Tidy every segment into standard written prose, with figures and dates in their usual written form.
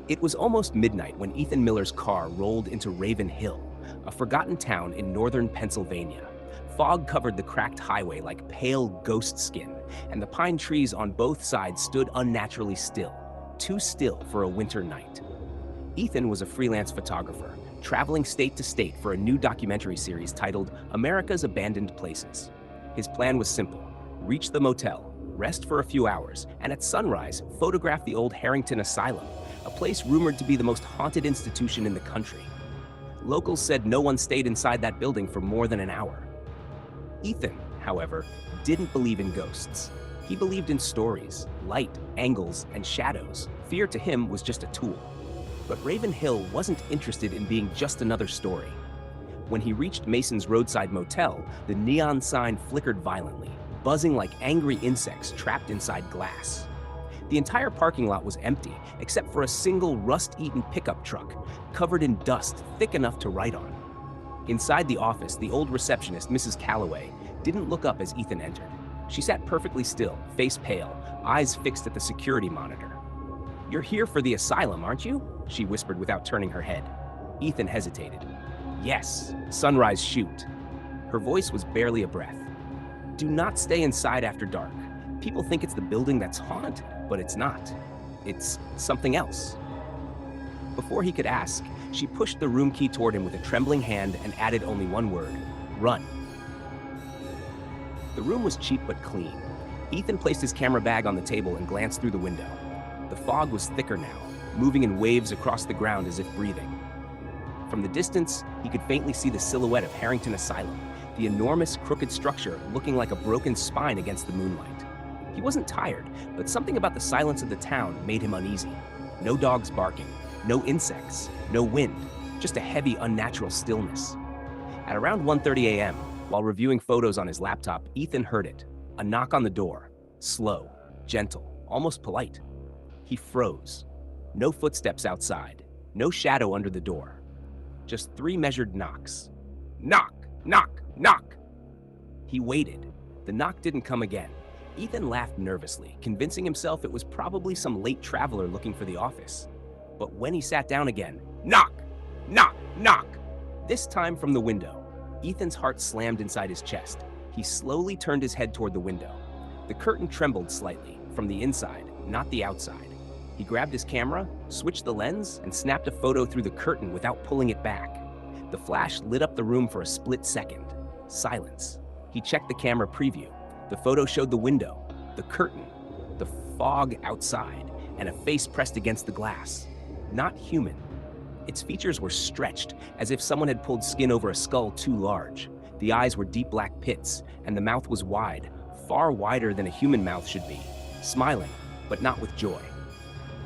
It was almost midnight when Ethan Miller's car rolled into Raven Hill, a forgotten town in northern Pennsylvania. Fog covered the cracked highway like pale ghost skin, and the pine trees on both sides stood unnaturally still, too still for a winter night. Ethan was a freelance photographer, traveling state to state for a new documentary series titled America's Abandoned Places. His plan was simple: reach the motel, rest for a few hours, and at sunrise, photograph the old Harrington Asylum, a place rumored to be the most haunted institution in the country. Locals said no one stayed inside that building for more than an hour. Ethan, however, didn't believe in ghosts. He believed in stories, light, angles, and shadows. Fear to him was just a tool. But Raven Hill wasn't interested in being just another story. When he reached Mason's roadside motel, the neon sign flickered violently, buzzing like angry insects trapped inside glass. The entire parking lot was empty, except for a single rust-eaten pickup truck, covered in dust thick enough to write on. Inside the office, the old receptionist, Mrs. Calloway, didn't look up as Ethan entered. She sat perfectly still, face pale, eyes fixed at the security monitor. "You're here for the asylum, aren't you?" she whispered without turning her head. Ethan hesitated. "Yes, Sunrise Shoot." Her voice was barely a breath. "Do not stay inside after dark. People think it's the building that's haunted, but it's not. It's something else." Before he could ask, she pushed the room key toward him with a trembling hand and added only one word: "Run." The room was cheap but clean. Ethan placed his camera bag on the table and glanced through the window. The fog was thicker now, moving in waves across the ground as if breathing. From the distance, he could faintly see the silhouette of Harrington Asylum, the enormous crooked structure looking like a broken spine against the moonlight. He wasn't tired, but something about the silence of the town made him uneasy. No dogs barking, no insects, no wind, just a heavy, unnatural stillness. At around 1:30 a.m., while reviewing photos on his laptop, Ethan heard it. A knock on the door. Slow, gentle, almost polite. He froze. No footsteps outside. No shadow under the door. Just 3 measured knocks. Knock, knock, knock. He waited. The knock didn't come again. Ethan laughed nervously, convincing himself it was probably some late traveler looking for the office. But when he sat down again, knock, knock, knock. This time from the window. Ethan's heart slammed inside his chest. He slowly turned his head toward the window. The curtain trembled slightly, from the inside, not the outside. He grabbed his camera, switched the lens, and snapped a photo through the curtain without pulling it back. The flash lit up the room for a split second. Silence. He checked the camera preview. The photo showed the window, the curtain, the fog outside, and a face pressed against the glass. Not human. Its features were stretched, as if someone had pulled skin over a skull too large. The eyes were deep black pits, and the mouth was wide, far wider than a human mouth should be, smiling, but not with joy.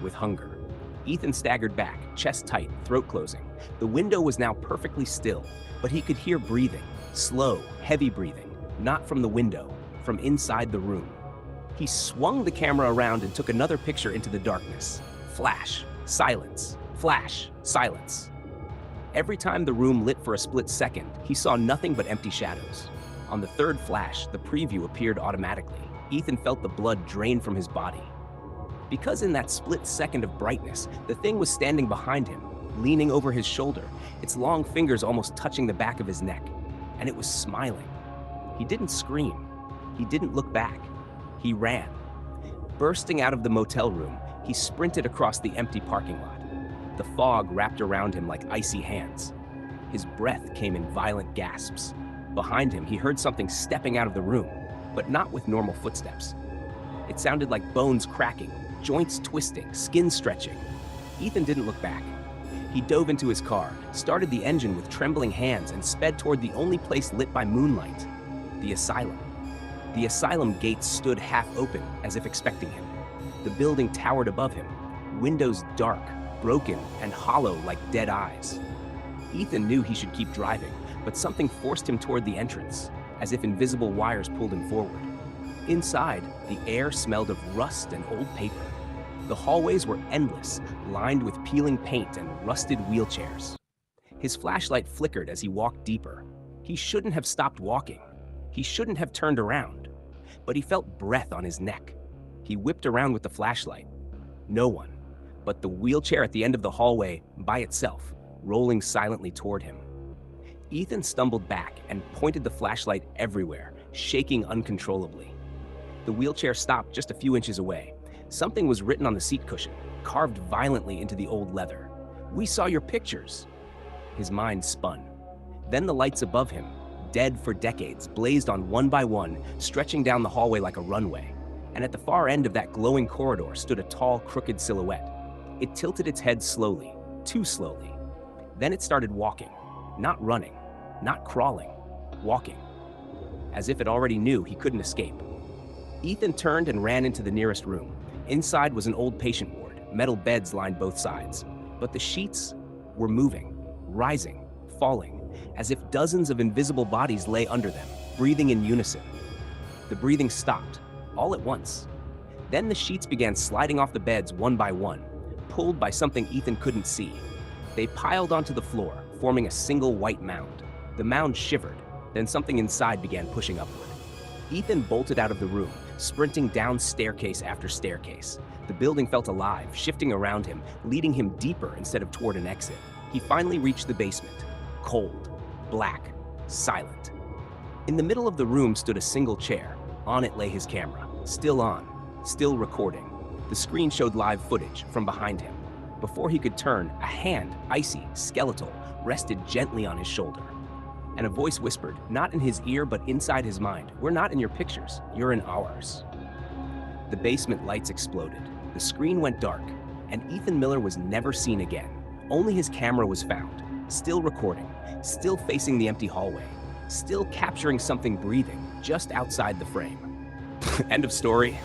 With hunger. Ethan staggered back, chest tight, throat closing. The window was now perfectly still, but he could hear breathing, slow, heavy breathing, not from the window, from inside the room. He swung the camera around and took another picture into the darkness. Flash, silence, flash, silence. Every time the room lit for a split second, he saw nothing but empty shadows. On the third flash, the preview appeared automatically. Ethan felt the blood drain from his body. Because in that split second of brightness, the thing was standing behind him, leaning over his shoulder, its long fingers almost touching the back of his neck. And it was smiling. He didn't scream. He didn't look back. He ran. Bursting out of the motel room, he sprinted across the empty parking lot. The fog wrapped around him like icy hands. His breath came in violent gasps. Behind him, he heard something stepping out of the room, but not with normal footsteps. It sounded like bones cracking, joints twisting, skin stretching. Ethan didn't look back. He dove into his car, started the engine with trembling hands, and sped toward the only place lit by moonlight, the asylum. The asylum gates stood half open, as if expecting him. The building towered above him, windows dark, broken, and hollow like dead eyes. Ethan knew he should keep driving, but something forced him toward the entrance, as if invisible wires pulled him forward. Inside, the air smelled of rust and old paper. The hallways were endless, lined with peeling paint and rusted wheelchairs. His flashlight flickered as he walked deeper. He shouldn't have stopped walking. He shouldn't have turned around. But he felt breath on his neck. He whipped around with the flashlight. No one. but the wheelchair at the end of the hallway by itself, rolling silently toward him. Ethan stumbled back and pointed the flashlight everywhere, shaking uncontrollably. The wheelchair stopped just a few inches away. Something was written on the seat cushion, carved violently into the old leather. "We saw your pictures." His mind spun. Then the lights above him, dead for decades, blazed on one by one, stretching down the hallway like a runway. And at the far end of that glowing corridor stood a tall, crooked silhouette. It tilted its head slowly, too slowly. Then it started walking, not running, not crawling, walking, as if it already knew he couldn't escape. Ethan turned and ran into the nearest room. Inside was an old patient ward, metal beds lined both sides. But the sheets were moving, rising, falling, as if dozens of invisible bodies lay under them, breathing in unison. The breathing stopped, all at once. Then the sheets began sliding off the beds one by one, pulled by something Ethan couldn't see. They piled onto the floor, forming a single white mound. The mound shivered, then something inside began pushing upward. Ethan bolted out of the room, sprinting down staircase after staircase. The building felt alive, shifting around him, leading him deeper instead of toward an exit. He finally reached the basement, cold, black, silent. In the middle of the room stood a single chair. On it lay his camera, still on, still recording. The screen showed live footage from behind him. Before he could turn, a hand, icy, skeletal, rested gently on his shoulder. And a voice whispered, not in his ear but inside his mind, "We're not in your pictures, you're in ours." The basement lights exploded. The screen went dark, and Ethan Miller was never seen again. Only his camera was found, still recording, still facing the empty hallway, still capturing something breathing just outside the frame. End of story.